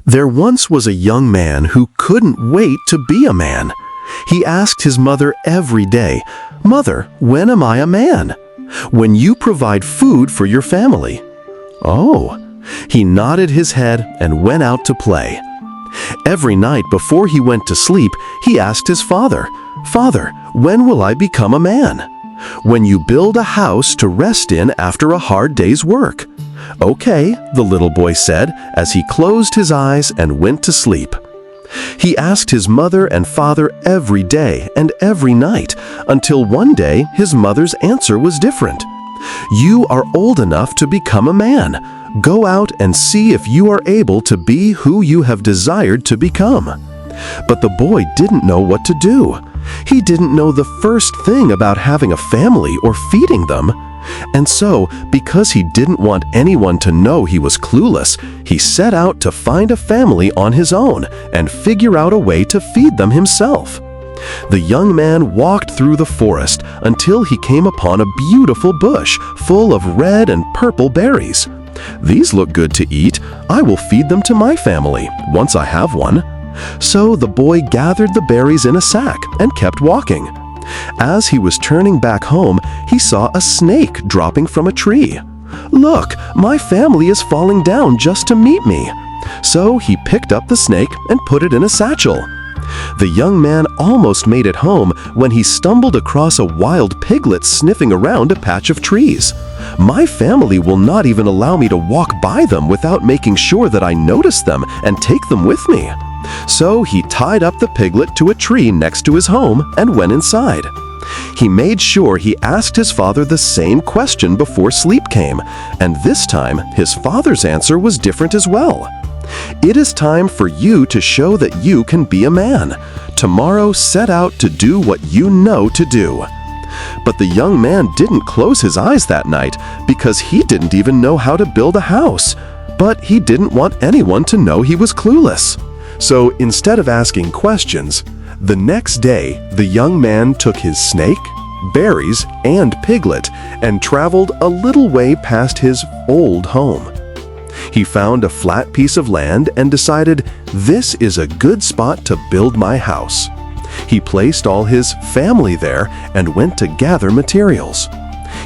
There once was a young man who couldn't wait to be a man. He asked his mother every day, "Mother, when am I a man?" "When you provide food for your family." Oh, he nodded his head and went out to play. Every night before he went to sleep, he asked his father, "Father, when will I become a man?" "When you build a house to rest in after a hard day's work." "Okay," the little boy said as he closed his eyes and went to sleep. He asked his mother and father every day and every night until one day his mother's answer was different. "You are old enough to become a man. Go out and see if you are able to be who you have desired to become." But the boy didn't know what to do. He didn't know the first thing about having a family or feeding them. And so, because he didn't want anyone to know he was clueless, he set out to find a family on his own and figure out a way to feed them himself. The young man walked through the forest until he came upon a beautiful bush full of red and purple berries. "These look good to eat. I will feed them to my family once I have one." So the boy gathered the berries in a sack and kept walking. As he was turning back home, he saw a snake dropping from a tree. "Look, my family is falling down just to meet me." So he picked up the snake and put it in a satchel. The young man almost made it home when he stumbled across a wild piglet sniffing around a patch of trees. "My family will not even allow me to walk by them without making sure that I notice them and take them with me." So he tied up the piglet to a tree next to his home and went inside. He made sure he asked his father the same question before sleep came, and this time his father's answer was different as well. "It is time for you to show that you can be a man. Tomorrow set out to do what you know to do." But the young man didn't close his eyes that night because he didn't even know how to build a house. But he didn't want anyone to know he was clueless. So instead of asking questions, the next day the young man took his snake, berries, and piglet and traveled a little way past his old home. He found a flat piece of land and decided, "This is a good spot to build my house." He placed all his family there and went to gather materials.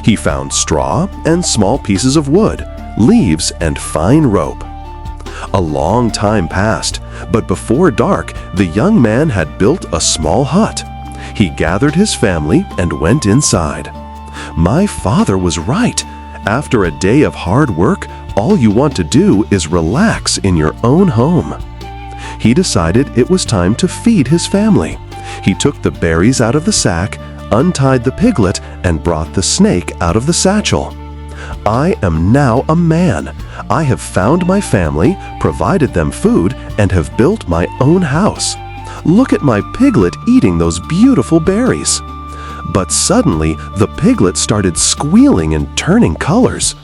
He found straw and small pieces of wood, leaves, and fine rope. A long time passed, but before dark, the young man had built a small hut. He gathered his family and went inside. My father was right. After a day of hard work, all you want to do is relax in your own home. He decided it was time to feed his family. He took the berries out of the sack, untied the piglet, and brought the snake out of the satchel. "I am now a man. I have found my family, provided them food, and have built my own house. Look at my piglet eating those beautiful berries." But suddenly, the piglet started squealing and turning colors.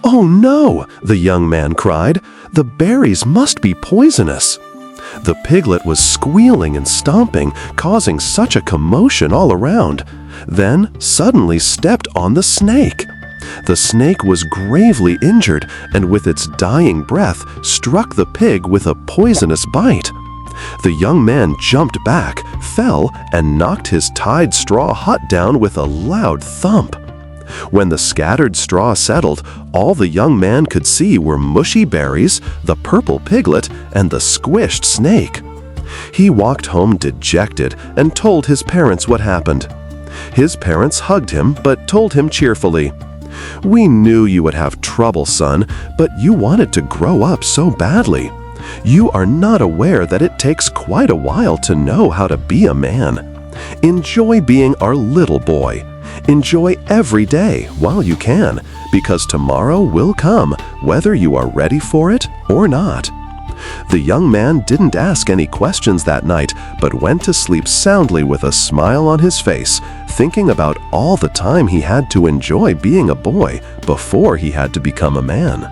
"Oh no!" the young man cried. "The berries must be poisonous." The piglet was squealing and stomping, causing such a commotion all around. Then suddenly stepped on the snake. The snake was gravely injured and with its dying breath struck the pig with a poisonous bite. The young man jumped back, fell, and knocked his tied straw hut down with a loud thump. When the scattered straw settled, all the young man could see were mushy berries, the purple piglet, and the squished snake. He walked home dejected and told his parents what happened. His parents hugged him but told him cheerfully, "We knew you would have trouble, son, but you wanted to grow up so badly. You are not aware that it takes quite a while to know how to be a man. Enjoy being our little boy. Enjoy every day while you can, because tomorrow will come whether you are ready for it or not." The young man didn't ask any questions that night, but went to sleep soundly with a smile on his face, thinking about all the time he had to enjoy being a boy before he had to become a man.